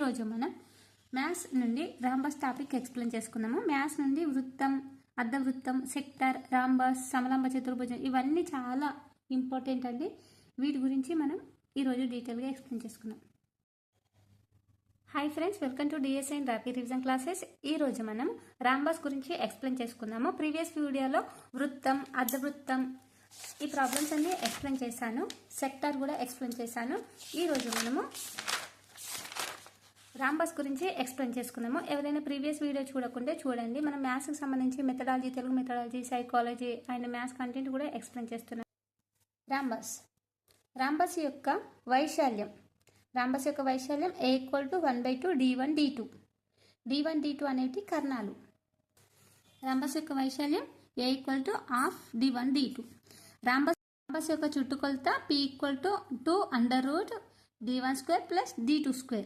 ఈరోజు మనం మ్యాథ్స్ నుండి రాంబస్ టాపిక్ ఎక్స్ప్లెయిన్ చేసుకుందాము. మ్యాథ్స్ నుండి వృత్తం, అర్ధవృత్తం, సెక్టర్, రాంబస్, సమలంబ చతుర్భుజం ఇవన్నీ చాలా ఇంపార్టెంట్ అండి. వీటి గురించి మనం ఈరోజు డీటెయిల్గా ఎక్స్ప్లెయిన్ చేసుకుందాం. Hi friends, welcome to DSN rapid revision classes. ఈరోజు మనం రాంబస్ గురించి ఎక్స్ప్లెయిన్ చేసుకుందాము. ప్రీవియస్ వీడియోలో వృత్తం, అర్ధవృత్తం ఈ ప్రాబ్లమ్స్ అన్ని ఎక్స్ప్లెయిన్ చేశాను. సెక్టార్ కూడా ఎక్స్ప్లెయిన్ చేశాను. ఈరోజు మనము రాంబస్ గురించి ఎక్స్ప్లెయిన్ చేసుకుందాము. ఎవరైనా ప్రీవియస్ వీడియో చూడకుంటే చూడండి. మనం మ్యాథ్స్కి సంబంధించి methodology, Telugu methodology, psychology and maths content కూడా ఎక్స్ప్లెయిన్ చేస్తున్నాం. రాంబస్ యొక్క వైశాల్యం A = 1/2 d1 d2. d1 d2 అనేవి కర్ణాలు. రాంబస్ యొక్క వైశాల్యం A = ½ d1 d2. రాంబస్ యొక్క చుట్టుకొలత P = 2 √ d1² + d2².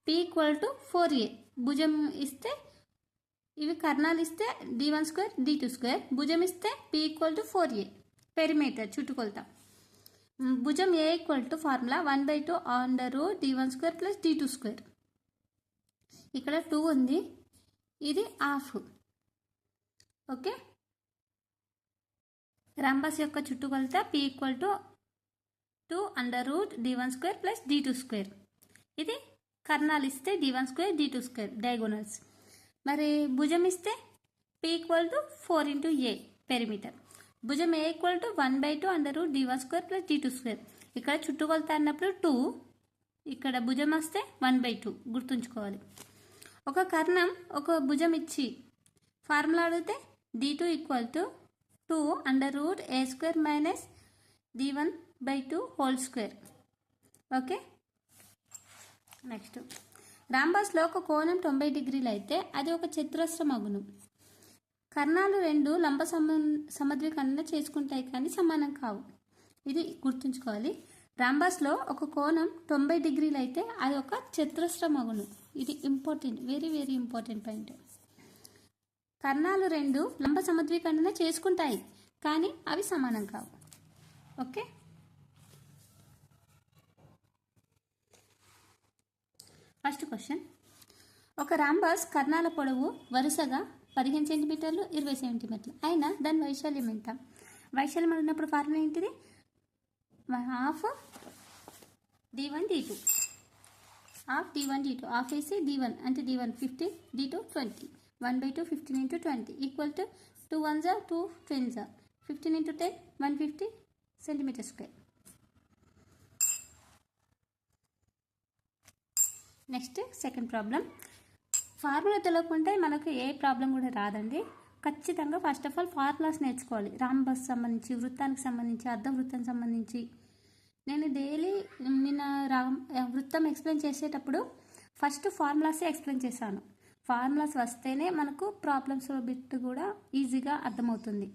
P = 4a. భుజం ఇస్తే ఇవి కర్ణాలు ఇస్తే d1² d2². భుజం ఇస్తే P = 4a. పెరిమీటర్ చుట్టుకొలత. భుజం A = ఫార్ములా 1/2 √ d1² + d2². ఇక్కడ 2 ఉంది, ఇది ½. ఓకే. రాంబస్ యొక్క చుట్టుకొలత P = 2 √ d1² + d2². ఇది కర్ణాలు ఇస్తే d1² d2² డయాగోనల్స్. మరి భుజం ఇస్తే P = 4 × a పెరిమీటర్. భుజం A = 1/2 √ d1² + d2². ఇక్కడ చుట్టుకొలత అన్నప్పుడు 2, ఇక్కడ భుజం వస్తే 1/2 గుర్తుంచుకోవాలి. ఒక కర్ణం ఒక భుజం ఇచ్చి ఫార్ములా అడిగితే d2 = 2 √ a² - d1/2 2. Okay. Next, రాంబస్లో ఒక కోణం 90 డిగ్రీలు అయితే అది ఒక చతురస్రం అగును. కర్ణాలు రెండు లంబ సమద్విఖండన చేసుకుంటాయి కానీ సమానం కావు. ఇది గుర్తుంచుకోవాలి. రాంబస్లో ఒక కోణం 90 డిగ్రీలు అయితే అది ఒక చతురస్రం అగును. ఇది important, very very important point. కర్ణాలు రెండు లంబ సమద్విఖండన చేసుకుంటాయి కానీ అవి సమానం కావు. ఓకే. ఫస్ట్ క్వశ్చన్, ఒక రాంబస్ కర్ణాల పొడవు వరుసగా 15 సెంటీమీటర్లు, 20 సెంటీమీటర్లు అయినా దాని వైశాల్యం ఎంత? వైశాల్యం అన్నప్పుడు ఫార్ములా ఏంటిది? ½ d1 d2. ½ d1 d2. ½ వేసి d1 అంటే d1 15, d2 20. 1/2 15 × 20 = 2 1s 2 10s 15 × 10 150 cm². Next second problem. Formula తెలియకుంటే మనకు ఏ ప్రాబ్లం కూడా రాదండి. ఖచ్చితంగా ఫస్ట్ ఆఫ్ ఆల్ ఫార్ములాస్ నేర్చుకోవాలి. రాంబస్ సంబంధించి, వృత్తానికి సంబంధించి, అర్ధవృత్తానికి సంబంధించి. నేను డైలీ నిన్న వృత్తం ఎక్స్ప్లెయిన్ చేసేటప్పుడు ఫస్ట్ ఫార్ములాసే ఎక్స్ప్లెయిన్ చేశాను. ఫార్ములాస్ వస్తేనే మనకు ప్రాబ్లమ్స్ బిట్ కూడా ఈజీగా అర్థమవుతుంది.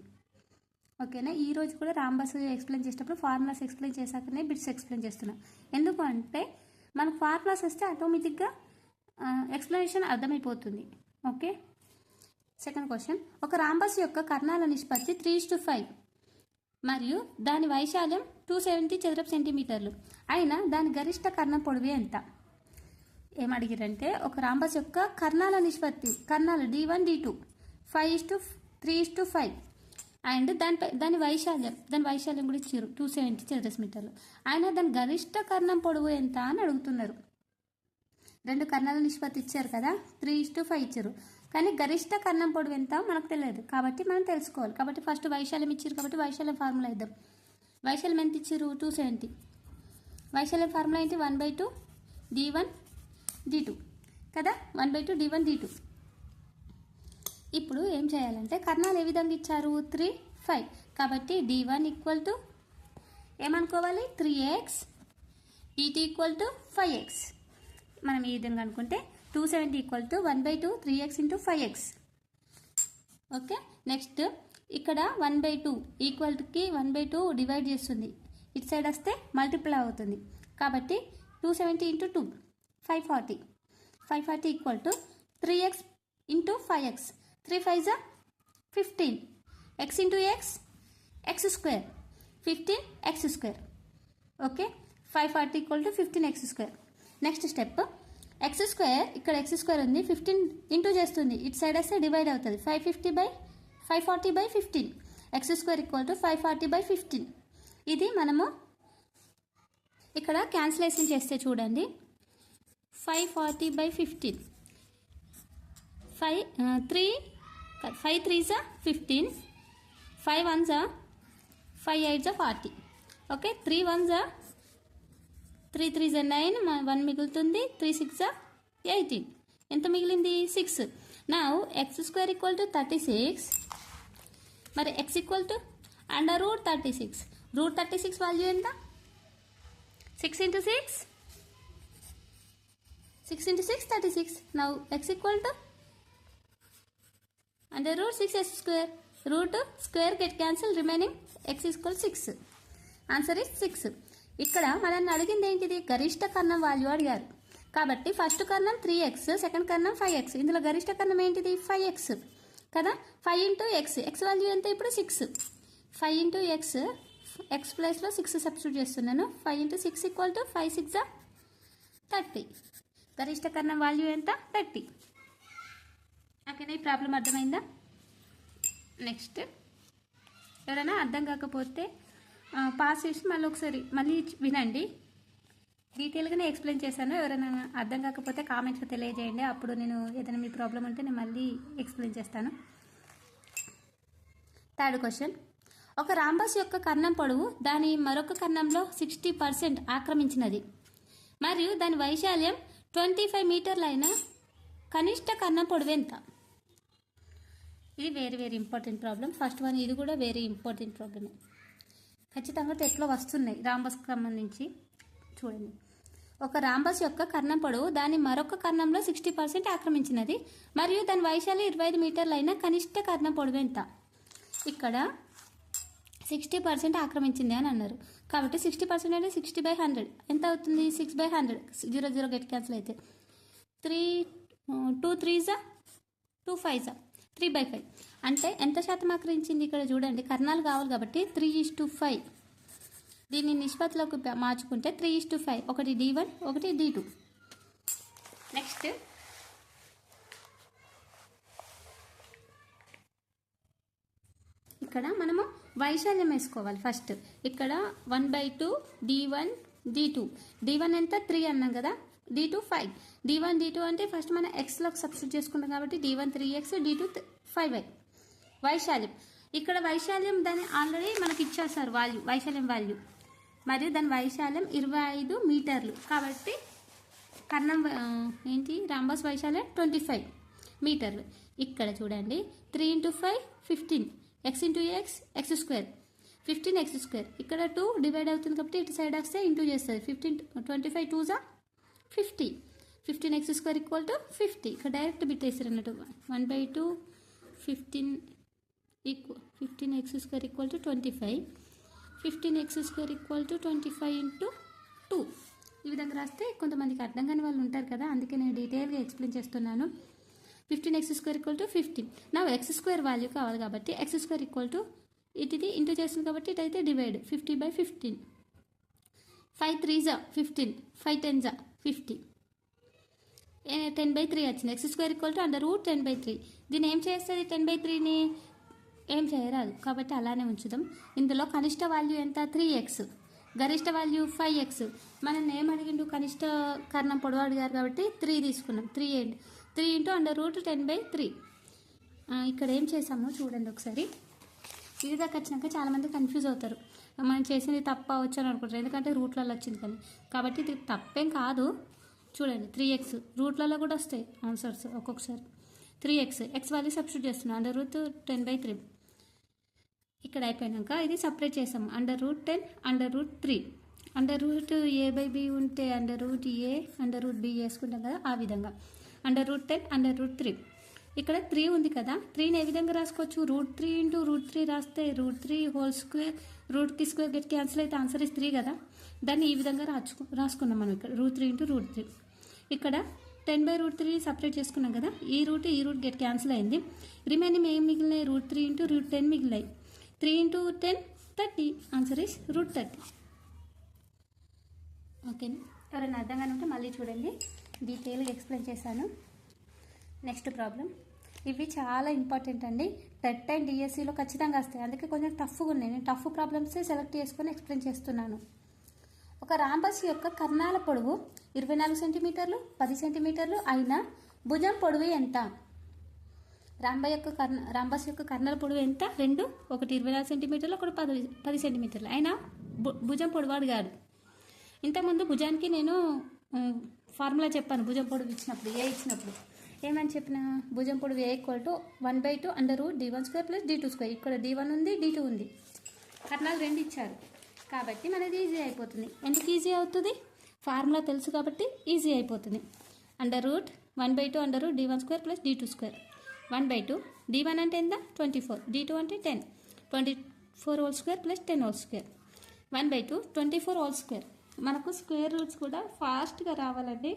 ఓకేనా. ఈరోజు కూడా రాంబస్ ఎక్స్ప్లెయిన్ చేసేటప్పుడు ఫార్ములాస్ ఎక్స్ప్లెయిన్ చేశాకనే బిట్స్ ఎక్స్ప్లెయిన్ చేస్తున్నాను. ఎందుకు అంటే మనకు ఫార్ములాస్ వస్తే ఆటోమేటిక్గా ఎక్స్ప్లెనేషన్ అర్థమైపోతుంది. ఓకే. సెకండ్ క్వశ్చన్, ఒక రాంబస్ యొక్క కర్ణాల నిష్పత్తి 3:5 మరియు దాని వైశాల్యం 270 చదరపు సెంటీమీటర్లు అయినా దాని గరిష్ట కర్ణం పొడవు ఎంత? ఏమడిగిరంటే ఒక రాంబస్ యొక్క కర్ణాల నిష్పత్తి, కర్ణాలు d1 d2 5:3:5 అండ్ దాని వైశాల్యం కూడా ఇచ్చారు 270 చదరపు మీటర్లు. అయినా దాని గరిష్ట కర్ణం పొడవు ఎంత అని అడుగుతున్నారు. రెండు కర్ణాల నిష్పత్తి ఇచ్చారు కదా, 3:5 ఇచ్చారు. కానీ గరిష్ట కర్ణం పొడవు ఎంత మనకు తెలియదు, కాబట్టి మనం తెలుసుకోవాలి. కాబట్టి ఫస్ట్ వైశాల్యం ఇచ్చారు కాబట్టి వైశాల్యం ఫార్ములా ఇద్దాం. వైశాల్యం ఎంత ఇచ్చారు? 270. వైశాల్యం ఫార్ములా ఏంటి? 1/2 d1 d2 కదా, 1/2 d1 d2. ఇప్పుడు ఏం చేయాలంటే కర్ణాలు ఏ విధంగా ఇచ్చారు? 3 5. కాబట్టి d1 = ఏమనుకోవాలి? 3x, d2 = 5x. మనం ఈ విధంగా అనుకుంటే 270 = 1/2 3x × 5x. ఓకే. నెక్స్ట్ ఇక్కడ 1/2 ఈక్వల్కి 1/2 డివైడ్ చేస్తుంది, ఇటు సైడ్ వస్తే మల్టిప్లై అవుతుంది. కాబట్టి 270 × 2 540. 540 = 3x × 5x. 3 5s 15. x × x x². 15 x². Okay. 540 = 15x². Next step X square, ఇక్కడ ఎక్స్ స్క్వేర్ ఉంది, 15 ఇంటూ చేస్తుంది, ఇటు సైడ్ వస్తే డివైడ్ అవుతుంది, 540/15. X square equal to 540/15. ఇది మనము ఇక్కడ క్యాన్సిలేషన్ చేస్తే చూడండి, 540/15, 5 3s 15, 5 1s 5 8s 40. Okay, 3 1s 3 3s 9, 1 మిగులుతుంది, 3 6 18. ఎంత మిగిలింది? 6. Now X square equal to 36. మరి ఎక్స్ ఈక్వల్ టు √36. √36 వాల్యూ ఎంత? 6 into 6, 36. Now x equal to √6s square. Root square get cancelled, remaining x is equal 6. Answer is 6. ఇక్కడ మనల్ని అడిగింది ఏంటిది? గరిష్ట కర్ణం వాల్యూ అడిగారు. కాబట్టి ఫస్ట్ కర్ణం 3x, సెకండ్ కర్ణం 5x. ఇందులో గరిష్ట కర్ణం ఏంటిది? 5x కదా. 5 into x, x వాల్యూ ఎంత ఇప్పుడు? 6. 5 into x, x ప్లేస్లో 6 సబ్స్టిట్యూట్ చేస్తున్నాను. 5 into 6 ఈక్వల్ టు 5 6 30. గరిష్ట కర్ణం వాల్యూ ఎంత? 30. ఓకేనా? ఈ ప్రాబ్లం అర్థమైందా? నెక్స్ట్ ఎవరైనా అర్థం కాకపోతే పాస్ చేసి మళ్ళీ వినండి. డీటెయిల్గానే ఎక్స్ప్లెయిన్ చేశాను. ఎవరైనా అర్థం కాకపోతే కామెంట్స్లో తెలియజేయండి. అప్పుడు నేను ఏదైనా మీ ప్రాబ్లం ఉంటే నేను మళ్ళీ ఎక్స్ప్లెయిన్ చేస్తాను. Third question. ఒక రాంబస్ యొక్క కర్ణం పొడవు దాని మరొక కర్ణంలో 60% ఆక్రమించినది మరియు దాని వైశాల్యం 25 మీటర్లు అయిన కనిష్ట కర్ణం పొడవు ఎంత? ఇది very important problem. First one ఇది కూడా వెరీ ఇంపార్టెంట్ ప్రాబ్లమే. ఖచ్చితంగా టెట్లో వస్తున్నాయి రాంబస్కి సంబంధించి. చూడండి, ఒక రాంబస్ యొక్క కర్ణం పొడవు దాని మరొక కర్ణంలో 60% ఆక్రమించినది మరియు దాని వైశాల్యం 25 మీటర్లు అయిన కనిష్ట కర్ణం పొడవు ఎంత? ఇక్కడ 60% ఆక్రమించింది అని అన్నారు. కాబట్టి 60% అంటే 60/100 ఎంత అవుతుంది? 6/100. 0 0 గెట్ క్యాన్సిల్ అయితే 2 3s 2 5s 3/5 అంటే ఎంత శాతం ఆక్రమించింది? ఇక్కడ చూడండి, కర్ణాలు కావాలి కాబట్టి 3:5. దీన్ని నిష్పత్తిలోకి మార్చుకుంటే 3:5. ఒకటి D1, ఒకటి D2. నెక్స్ట్ ఇక్కడ మనము వైశాల్యం వేసుకోవాలి. ఫస్ట్ ఇక్కడ 1/2 D1 D2. D1 ఎంత? 3 అన్నాం కదా. D2 5. D1 D2 అంటే ఫస్ట్ మనం ఎక్స్లోకి సబ్స్టిట్యూట్ చేసుకుంటాం కాబట్టి D1 3x, D2 5y. వైశాల్యం ఇక్కడ వైశాల్యం దాన్ని ఆల్రెడీ మనకి ఇచ్చేస్తారు వాల్యూ, వైశాల్యం వాల్యూ. మరియు దాని వైశాల్యం 25 మీటర్లు. కాబట్టి కర్ణం ఏంటి? రాంబస్ వైశాల్యం 25 మీటర్లు. ఇక్కడ చూడండి, 3 into 5 15. x into x, x square 15x square. ఇక్కడ 2 డివైడ్ అవుతుంది కాబట్టి ఇటు సైడ్ వస్తే ఇంటూ చేస్తుంది. 25 2s 50. 15x square equal to 50. ఇక్కడ డైరెక్ట్ బిట్టేసారు అన్నట్టు. 1/2 15x square equal to 25. 15x square equal to 25 into 2. ఈ విధంగా రాస్తే కొంతమందికి అర్థం కాని వాళ్ళు ఉంటారు కదా, అందుకే నేను డీటెయిల్గా ఎక్స్ప్లెయిన్ చేస్తున్నాను. 15x square equal to 15. నా x స్క్వేర్ వాల్యూ కావాలి కాబట్టి x స్క్వేర్ ఈక్వల్ టు ఇది ఇంటూ చేస్తుంది కాబట్టి ఇటైతే డివైడ్ 50/15. 5 3s 15, 5 10s 50. 10/3 వచ్చింది. x square equal to √10/3. దీన్ని ఏం చేస్తుంది? 10/3ని ఏం చేయరాదు కాబట్టి అలానే ఉంచుదాం. ఇందులో కనిష్ట వాల్యూ ఎంత? 3x. గరిష్ట వాల్యూ 5x. మనం ఏం అడిగిండు? కనిష్ట కర్ణం పొడవు అడిగారు కాబట్టి 3 తీసుకున్నాం. 3 into √10/3. ఇక్కడ ఏం చేసామో చూడండి ఒకసారి. ఇది దాకా వచ్చినాక చాలామంది కన్ఫ్యూజ్ అవుతారు, మనం చేసింది తప్ప వచ్చని అనుకుంటారు, ఎందుకంటే రూట్లలో వచ్చింది కానీ. కాబట్టి ఇది తప్పేం కాదు. చూడండి, 3x రూట్లలో కూడా వస్తాయి ఆన్సర్స్ ఒక్కొక్కసారి. 3x x వాల్యూ సబ్స్టిట్యూట్ చేస్తున్నాం, √10/3. ఇక్కడ అయిపోయినాక ఇది సపరేట్ చేసాము, √10 √3. √a/b ఉంటే √a √b చేసుకుంటాం కదా, ఆ విధంగా √10 √3. ఇక్కడ 3 ఉంది కదా, 3ని ఏ విధంగా రాసుకోవచ్చు? √3 into √3 రాస్తే √3 హోల్ స్క్వేర్, రూట్కి స్క్వేర్ గెట్ క్యాన్సిల్ అయితే ఆన్సర్ ఇస్ 3 కదా. దాన్ని ఈ విధంగా రాసుకున్నాం మనం ఇక్కడ √3 into √3. ఇక్కడ 10/√3 సపరేట్ చేసుకున్నాం కదా, ఈ రూట్ గెట్ క్యాన్సిల్ అయింది. రిమైనింగ్ ఏం మిగిలినాయి? √3 into √10 మిగిలినాయి. 3 into 10 30. Answer is √30. Okay, ఎవరైనా అర్థంగానే ఉంటే మళ్ళీ చూడండి, డీటెయిల్గా ఎక్స్ప్లెయిన్ చేశాను. Next problem. ఇవి చాలా ఇంపార్టెంట్ అండి, టెట్ అండ్ డిఎస్సిలో ఖచ్చితంగా వస్తాయి. అందుకే కొంచెం టఫ్గా ఉన్నాయి. నేను టఫ్ ప్రాబ్లమ్సే సెలెక్ట్ చేసుకొని ఎక్స్ప్లెయిన్ చేస్తున్నాను. ఒక రాంబస్ యొక్క కర్ణాల పొడవు 24 సెంటీమీటర్లు 10 సెంటీమీటర్లు అయినా భుజం పొడవు ఎంత? రాంబస్ యొక్క కర్ణాల పొడవు ఎంత? రెండు, ఒకటి 24 సెంటీమీటర్లు, ఒకటి 10 సెంటీమీటర్లు అయినా భుజం పొడవు అడిగాడు. ఇంతకుముందు భుజానికి నేను ఫార్ములా చెప్పాను. భుజం పొడవు ఇచ్చినప్పుడు ఇచ్చినప్పుడు ఏమని చెప్పిన? భుజం పొడవు A = 1/2 √d1² + d2². ఇక్కడ d1 ఉంది, d2 ఉంది, కర్ణాలు రెండు ఇచ్చారు కాబట్టి మనది ఈజీ అయిపోతుంది. ఎందుకు ఈజీ అవుతుంది? ఫార్ములా తెలుసు కాబట్టి ఈజీ అయిపోతుంది. √1/2 √d1² + d2². 1/2 d1 అంటే ఎంత? 24, d2 అంటే 10, 24² + 10². 1/2 24². మనకు స్క్వేర్ రూట్స్ కూడా ఫాస్ట్గా రావాలండి.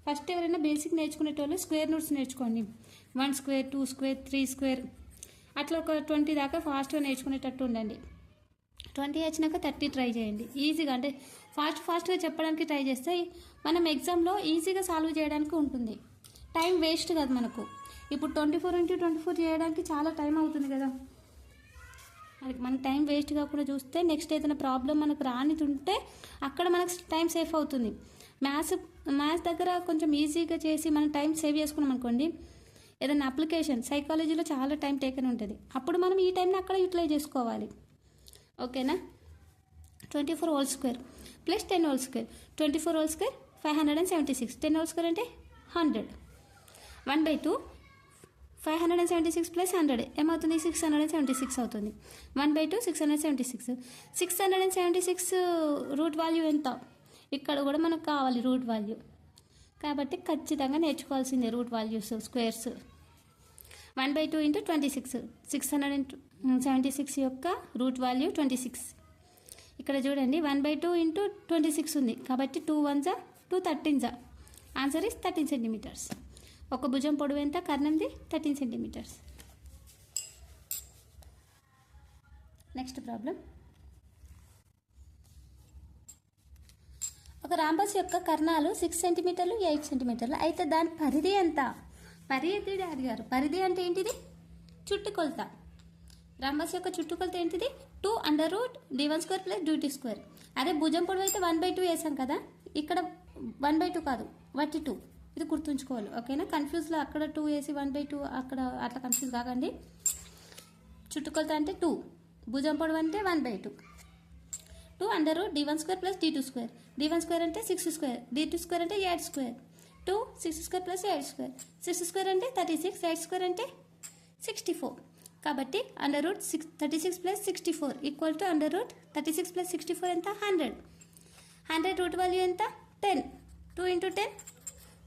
ఫస్ట్ ఎవరైనా బేసిక్ నేర్చుకునేటోళ్ళు స్క్వేర్ రూట్స్ నేర్చుకోండి. 1² 2² 3² అట్లా ఒక 20 దాకా ఫాస్ట్గా నేర్చుకునేటట్టు ఉండండి. 20 వచ్చినాక 30 ట్రై చేయండి. ఈజీగా అంటే ఫాస్ట్గా చెప్పడానికి ట్రై చేస్తే మనం ఎగ్జామ్లో ఈజీగా సాల్వ్ చేయడానికి ఉంటుంది. టైం వేస్ట్ కాదు మనకు. ఇప్పుడు 24 × 24 చేయడానికి చాలా టైం అవుతుంది కదా, అది మన టైం వేస్ట్ కాకుండా చూస్తే నెక్స్ట్ ఏదైనా ప్రాబ్లం మనకు రానితుంటే అక్కడ మనకు టైం సేఫ్ అవుతుంది. మ్యాథ్స్ దగ్గర కొంచెం ఈజీగా చేసి మనం టైం సేవ్ చేసుకున్నాం అనుకోండి, ఏదైనా అప్లికేషన్ సైకాలజీలో చాలా టైం టేకన్ ఉంటుంది. అప్పుడు మనం ఈ టైంని అక్కడ యూటిలైజ్ చేసుకోవాలి. ఓకేనా? 24² + 10². 24² 576, 10² అంటే 100. 1/2 576 + 100 ఏమవుతుంది? 676 అవుతుంది. 1/2 676. 676 రూట్ వాల్యూ ఎంత? ఇక్కడ కూడా మనకు కావాలి రూట్ వాల్యూ, కాబట్టి ఖచ్చితంగా నేర్చుకోవాల్సిందే రూట్ వాల్యూస్, స్క్వేర్స్. 1/2 × 26, 676 యొక్క రూట్ వాల్యూ 26. ఇక్కడ చూడండి 1/2 × 26 ఉంది కాబట్టి 2 1s 2 13s. Answer is 13 centimetres. ఒక భుజం పొడవు ఎంత? కర్ణంది 13 సెంటీమీటర్స్. Next problem. ఒక రాంబస్ యొక్క కర్ణాలు 6 సెంటీమీటర్లు 8 సెంటీమీటర్లు అయితే దాని పరిధి ఎంత? పరిధి అడిగారు. పరిధి అంటే ఏంటిది? చుట్టుకొలత. రాంబస్ యొక్క చుట్టుకొలత ఏంటిది? 2 √d1² + d2². అదే భుజం పొడవు అయితే 1/2 వేసాం కదా, ఇక్కడ 1/2 కాదు 1/2. ఇది గుర్తుంచుకోవాలి. ఓకేనా? కన్ఫ్యూజ్లో అక్కడ 2 వేసి 1/2 అక్కడ అట్లా కన్ఫ్యూజ్ కాకండి. చుట్టుకొలత అంటే 2, భుజం పొడవు అంటే 1/2. 2 √d1² + d2². d1² అంటే 6², d2² అంటే 8². 2 6² + 8². 6² అంటే 36, 8² అంటే 64. కాబట్టి √36 + 64 = √36 + 64 ఎంత? 100. 100 రూట్ వాల్యూ ఎంత? 10. 2 × 10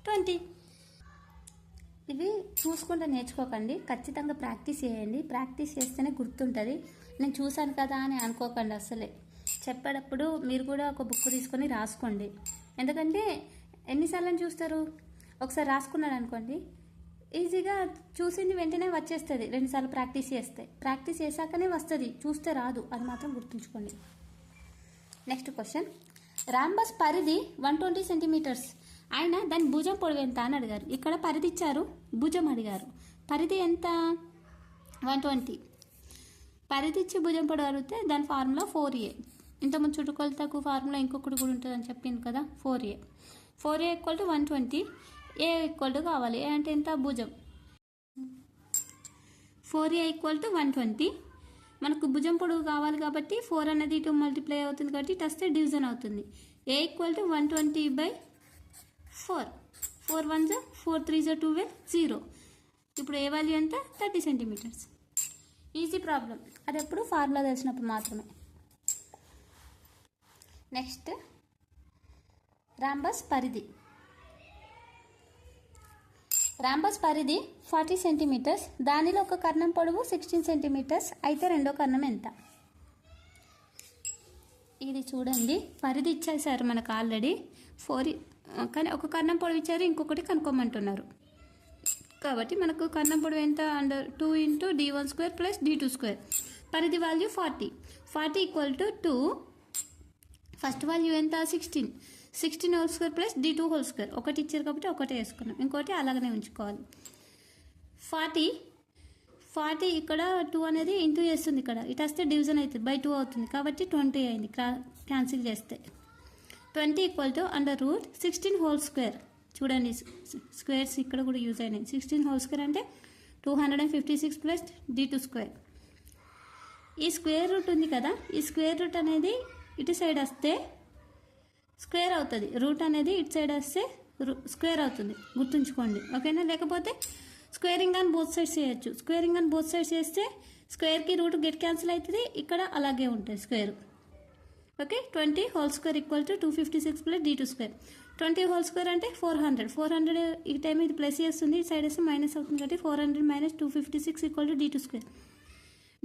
20. ఇవి చూసుకుంటూ నేర్చుకోకండి, ఖచ్చితంగా ప్రాక్టీస్ చేయండి. ప్రాక్టీస్ చేస్తేనే గుర్తుంటుంది. నేను చూశాను కదా అని అనుకోకండి. అసలే చెప్పేటప్పుడు మీరు కూడా ఒక బుక్ తీసుకొని రాసుకోండి. ఎందుకంటే ఎన్నిసార్లు చూస్తారు? ఒకసారి రాసుకున్నాడు అనుకోండి, ఈజీగా చూసింది వెంటనే వచ్చేస్తుంది. 2 సార్లు ప్రాక్టీస్ చేస్తే, ప్రాక్టీస్ చేశాకనే వస్తుంది, చూస్తే రాదు. అది మాత్రం గుర్తుంచుకోండి. Next question. రాంబస్ పరిధి 120 సెంటీమీటర్స్ ఆయన దాని భుజం పొడవు ఎంత అని అడిగారు. ఇక్కడ పరిధి ఇచ్చారు, భుజం అడిగారు. పరిధి ఎంత? 120. పరిధి ఇచ్చి భుజం పొడవు అడిగితే దాని ఫార్ములా 4a. ఇంతకుముందు చుట్టుకొలతకు ఫార్ములా ఇంకొకటి కూడా ఉంటుందని చెప్పింది కదా, 4a. 4a = 120, a = కావాలి. a అంటే ఎంత? భుజం. 4a = 120. మనకు భుజం పొడవు కావాలి కాబట్టి 4 అనేది ఇటు మల్టిప్లై అవుతుంది కాబట్టి ఇటు వస్తే డివిజన్ అవుతుంది. a = 120/4. 4 1s 4 3s 12 0. ఇప్పుడు ఏ వాల్యూ ఎంత? 30 సెంటీమీటర్స్. Easy problem. అది ఎప్పుడు ఫార్ములా తెలిసినప్పుడు మాత్రమే. నెక్స్ట్ రాంబస్ పరిధి. రాంబస్ పరిధి 40 సెంటీమీటర్స్. దానిలో ఒక కర్ణం పొడవు 16 సెంటీమీటర్స్ అయితే రెండో కర్ణం ఎంత? ఇది చూడండి, పరిధి ఇచ్చేసారు మనకు ఆల్రెడీ 4, కానీ ఒక కర్ణం పొడవు ఇచ్చారు, ఇంకొకటి కనుక్కోమంటున్నారు. కాబట్టి మనకు కర్ణం పొడవు ఎంత? 2 × d1² + d2². పరిధి వాల్యూ 40. 40 = 2. ఫస్ట్ వాల్యూ ఎంత? 16. 16 whole square plus d2 whole square. ఒకటి ఇచ్చారు కాబట్టి ఒకటే వేసుకున్నాం, ఇంకోటి అలాగనే ఉంచుకోవాలి. 40 ఇక్కడ 2 అనేది ఇంటూ చేస్తుంది, ఇక్కడ ఇటు వస్తే డివిజన్ అవుతుంది, బై 2 అవుతుంది కాబట్టి 20 అయింది క్యాన్సిల్ చేస్తే. 20 equal to under root 16 whole square. చూడండి స్క్వేర్స్ ఇక్కడ కూడా యూజ్ అయినాయి. 16 హోల్ స్క్వేర్ అంటే 256 ప్లస్ d2 స్క్వేర్. ఈ స్క్వేర్ రూట్ ఉంది కదా, ఈ స్క్వేర్ రూట్ అనేది ఇటు సైడ్ వస్తే స్క్వేర్ అవుతుంది, రూట్ అనేది ఇటు సైడ్ వస్తే స్క్వేర్ అవుతుంది, గుర్తుంచుకోండి ఓకేనా. లేకపోతే స్క్వేరింగ్ ఆన్ బోత్ సైడ్స్ చేయొచ్చు. స్క్వేరింగ్ ఆన్ బోత్ సైడ్స్ చేస్తే స్క్వేర్కి రూట్ గెట్ క్యాన్సిల్ అవుతుంది, ఇక్కడ అలాగే ఉంటుంది square. Okay, 20 whole square equal to 256 plus d2 square. 20 whole square అంటే 400 ఈ టైం ఇది ప్లస్ చేస్తుంది, సైడ్ వేస్తే మైనస్ అవుతుంది కాబట్టి 400 minus 256 equal to d2 square.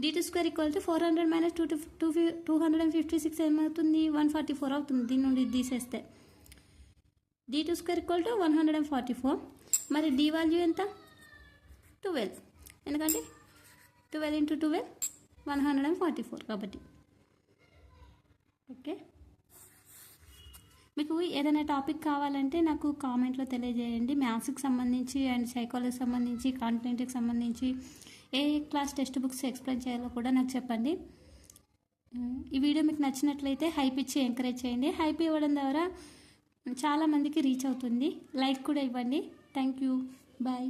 d2 square equal to 400 minus 256 ఏమవుతుంది, 144 అవుతుంది. దీని నుండి తీసేస్తే d2 స్క్వేర్ ఈక్వల్ టు 144. మరి d వాల్యూ ఎంత, 12, ఎందుకంటే 12 ఇంటూ 12 144 కాబట్టి. ఓకే, మీకు ఏదైనా టాపిక్ కావాలంటే నాకు కామెంట్లో తెలియజేయండి. మ్యాథ్స్కి సంబంధించి అండ్ సైకాలజీకి సంబంధించి, కాంటెంట్కి సంబంధించి ఏ క్లాస్ టెక్స్ట్ బుక్స్ ఎక్స్ప్లెయిన్ చేయాలో కూడా నాకు చెప్పండి. ఈ వీడియో మీకు నచ్చినట్లయితే హైప్ ఇచ్చి ఎంకరేజ్ చేయండి. హైప్ ఇవ్వడం ద్వారా చాలామందికి రీచ్ అవుతుంది. లైక్ కూడా ఇవ్వండి. Thank you, bye.